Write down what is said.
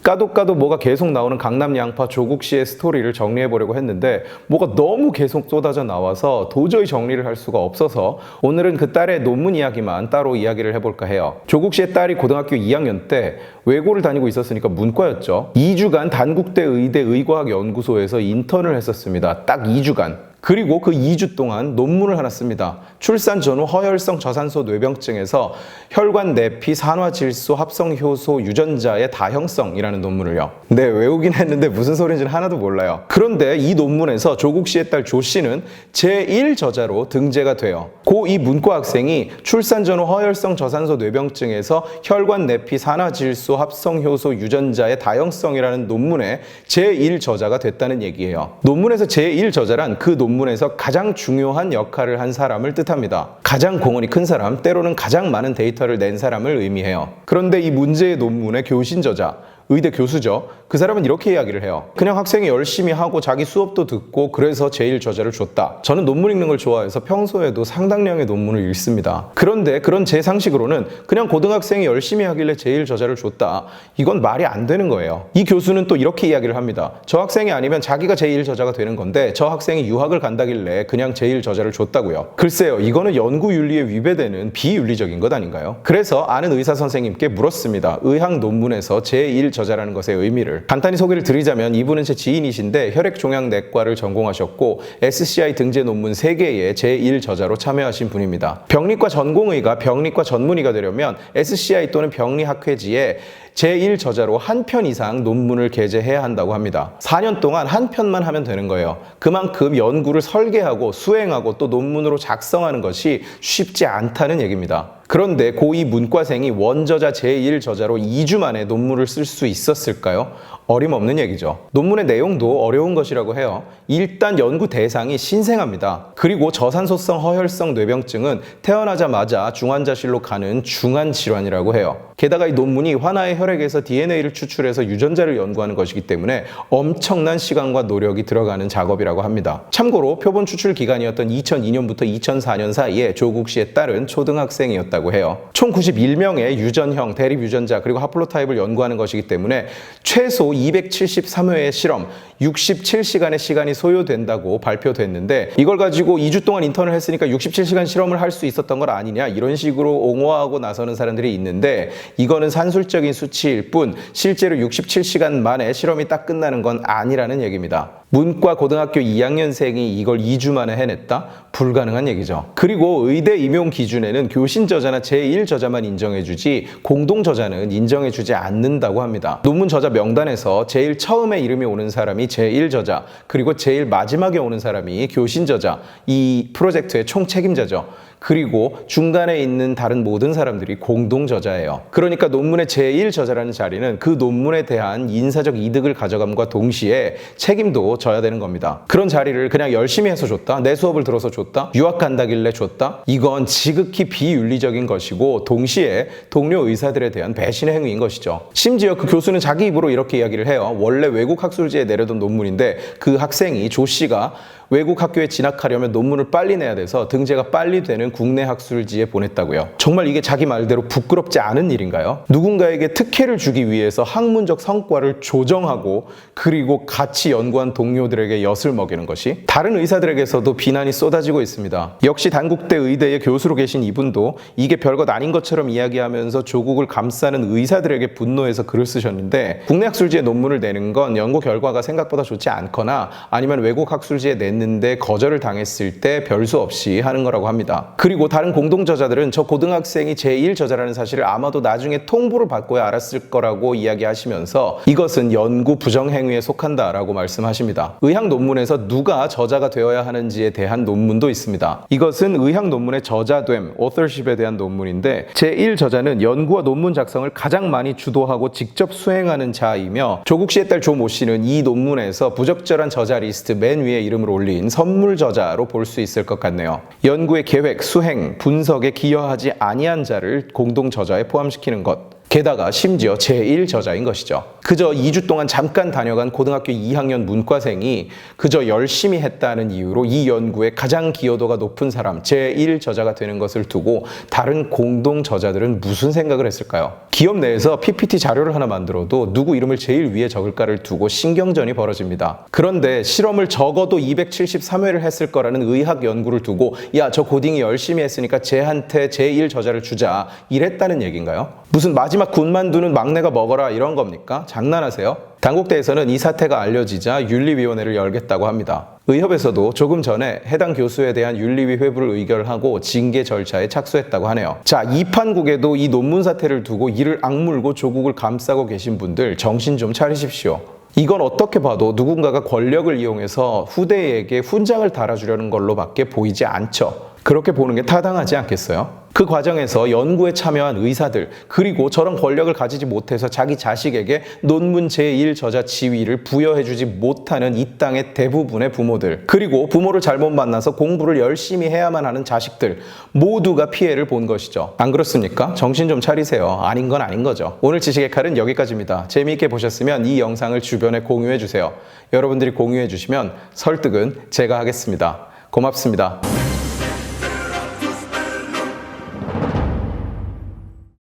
까도 뭐가 계속 나오는 강남 양파 조국 씨의 스토리를 정리해 보려고 했는데 뭐가 너무 계속 쏟아져 나와서 도저히 정리를 할 수가 없어서 오늘은 그 딸의 논문 이야기만 따로 이야기를 해볼까 해요. 조국 씨의 딸이 고등학교 2학년 때 외고를 다니고 있었으니까 문과였죠. 2주간 단국대 의대 의과학연구소에서 인턴을 했었습니다. 딱 2주간. 그리고 그 2주 동안 논문을 하나 씁니다. 출산 전후 허혈성 저산소 뇌병증에서 혈관 내피 산화질소 합성 효소 유전자의 다형성이라는 논문을요. 네, 외우긴 했는데 무슨 소리인지는 하나도 몰라요. 그런데 이 논문에서 조국 씨의 딸 조 씨는 제1저자로 등재가 돼요. 이 문과 학생이 출산 전후 허혈성 저산소 뇌병증에서 혈관 내피 산화질소 합성 효소 유전자의 다형성이라는 논문의 제1저자가 됐다는 얘기예요. 논문에서 제1저자란 그 논문에서 가장 중요한 역할을 한 사람을 뜻합니다. 가장 공헌이 큰 사람, 때로는 가장 많은 데이터를 낸 사람을 의미해요. 그런데 이 문제의 논문의 교신 저자, 의대 교수죠. 그 사람은 이렇게 이야기를 해요. 그냥 학생이 열심히 하고 자기 수업도 듣고 그래서 제1저자를 줬다. 저는 논문 읽는 걸 좋아해서 평소에도 상당량의 논문을 읽습니다. 그런데 그런 제 상식으로는 그냥 고등학생이 열심히 하길래 제1저자를 줬다. 이건 말이 안 되는 거예요. 이 교수는 또 이렇게 이야기를 합니다. 저 학생이 아니면 자기가 제1저자가 되는 건데 저 학생이 유학을 간다길래 그냥 제1저자를 줬다고요. 글쎄요. 이거는 연구윤리에 위배되는 비윤리적인 것 아닌가요? 그래서 아는 의사 선생님께 물었습니다. 의학 논문에서 제1저자라는 것의 의미를. 간단히 소개를 드리자면 이분은 제 지인이신데 혈액종양내과를 전공하셨고 SCI 등재 논문 3개의 제1저자로 참여하신 분입니다. 병리과 전공의가 병리과 전문의가 되려면 SCI 또는 병리학회지에 제1저자로 한 편 이상 논문을 게재해야 한다고 합니다. 4년 동안 한 편만 하면 되는 거예요. 그만큼 연구를 설계하고 수행하고 또 논문으로 작성하는 것이 쉽지 않다는 얘기입니다. 그런데 고2 문과생이 원저자 제1저자로 2주 만에 논문을 쓸 수 있었을까요? 어림없는 얘기죠. 논문의 내용도 어려운 것이라고 해요. 일단 연구 대상이 신생아입니다. 그리고 저산소성 허혈성 뇌병증은 태어나자마자 중환자실로 가는 중환질환이라고 해요. 게다가 이 논문이 환아의 혈액에서 DNA를 추출해서 유전자를 연구하는 것이기 때문에 엄청난 시간과 노력이 들어가는 작업이라고 합니다. 참고로 표본 추출 기간이었던 2002년부터 2004년 사이에 조국 씨의 딸은 초등학생이었다고 해요. 총 91명의 유전형, 대립 유전자 그리고 하플로타입을 연구하는 것이기 때문에 최소 273회의 실험, 67시간의 시간이 소요된다고 발표됐는데 이걸 가지고 2주 동안 인턴을 했으니까 67시간 실험을 할 수 있었던 걸 아니냐 이런 식으로 옹호하고 나서는 사람들이 있는데 이거는 산술적인 수치일 뿐 실제로 67시간 만에 실험이 딱 끝나는 건 아니라는 얘기입니다. 문과 고등학교 2학년생이 이걸 2주 만에 해냈다? 불가능한 얘기죠. 그리고 의대 임용 기준에는 교신 저자나 제1저자만 인정해주지 공동 저자는 인정해주지 않는다고 합니다. 논문 저자 명단에서 제일 처음에 이름이 오는 사람이 제1저자, 그리고 제일 마지막에 오는 사람이 교신 저자, 이 프로젝트의 총 책임자죠. 그리고 중간에 있는 다른 모든 사람들이 공동 저자예요. 그러니까 논문의 제1저자라는 자리는 그 논문에 대한 인사적 이득을 가져감과 동시에 책임도 져야 되는 겁니다. 그런 자리를 그냥 열심히 해서 줬다? 내 수업을 들어서 줬다? 유학 간다길래 줬다? 이건 지극히 비윤리적인 것이고 동시에 동료 의사들에 대한 배신의 행위인 것이죠. 심지어 그 교수는 자기 입으로 이렇게 이야기를 해요. 원래 외국 학술지에 내려둔 논문인데 그 학생이 조 씨가 외국 학교에 진학하려면 논문을 빨리 내야 돼서 등재가 빨리 되는 국내 학술지에 보냈다고요. 정말 이게 자기 말대로 부끄럽지 않은 일인가요? 누군가에게 특혜를 주기 위해서 학문적 성과를 조정하고 그리고 같이 연구한 동료들에게 엿을 먹이는 것이 다른 의사들에게서도 비난이 쏟아지고 있습니다. 역시 단국대 의대의 교수로 계신 이분도 이게 별것 아닌 것처럼 이야기하면서 조국을 감싸는 의사들에게 분노해서 글을 쓰셨는데 국내 학술지에 논문을 내는 건 연구 결과가 생각보다 좋지 않거나 아니면 외국 학술지에 냈는데 거절을 당했을 때 별수 없이 하는 거라고 합니다. 그리고 다른 공동저자들은 저 고등학생이 제1저자라는 사실을 아마도 나중에 통보를 받고야 알았을 거라고 이야기하시면서 이것은 연구 부정행위에 속한다라고 말씀하십니다. 의학 논문에서 누가 저자가 되어야 하는지에 대한 논문도 있습니다. 이것은 의학 논문의 저자됨, authorship에 대한 논문인데 제1저자는 연구와 논문 작성을 가장 많이 주도하고 직접 수행하는 자이며 조국 씨의 딸 조 모 씨는 이 논문에서 부적절한 저자 리스트 맨 위에 이름을 올린 선물 저자로 볼 수 있을 것 같네요. 연구의 계획, 수행, 분석에 기여하지 아니한 자를 공동 저자에 포함시키는 것. 게다가 심지어 제1저자인 것이죠. 그저 2주 동안 잠깐 다녀간 고등학교 2학년 문과생이 그저 열심히 했다는 이유로 이 연구에 가장 기여도가 높은 사람, 제1저자가 되는 것을 두고 다른 공동저자들은 무슨 생각을 했을까요? 기업 내에서 PPT 자료를 하나 만들어도 누구 이름을 제일 위에 적을까를 두고 신경전이 벌어집니다. 그런데 실험을 적어도 273회를 했을 거라는 의학 연구를 두고 야, 저 고딩이 열심히 했으니까 쟤한테 제1저자를 주자 이랬다는 얘기인가요? 무슨 마지막 군만두는 막내가 먹어라 이런 겁니까? 장난하세요? 단국대에서는 이 사태가 알려지자 윤리위원회를 열겠다고 합니다. 의협에서도 조금 전에 해당 교수에 대한 윤리위 회부를 의결하고 징계 절차에 착수했다고 하네요. 자, 이 판국에도 이 논문 사태를 두고 이를 악물고 조국을 감싸고 계신 분들 정신 좀 차리십시오. 이건 어떻게 봐도 누군가가 권력을 이용해서 후대에게 훈장을 달아주려는 걸로밖에 보이지 않죠. 그렇게 보는 게 타당하지 않겠어요? 그 과정에서 연구에 참여한 의사들, 그리고 저런 권력을 가지지 못해서 자기 자식에게 논문 제1저자 지위를 부여해주지 못하는 이 땅의 대부분의 부모들, 그리고 부모를 잘못 만나서 공부를 열심히 해야만 하는 자식들 모두가 피해를 본 것이죠. 안 그렇습니까? 정신 좀 차리세요. 아닌 건 아닌 거죠. 오늘 지식의 칼은 여기까지입니다. 재미있게 보셨으면 이 영상을 주변에 공유해주세요. 여러분들이 공유해주시면 설득은 제가 하겠습니다. 고맙습니다.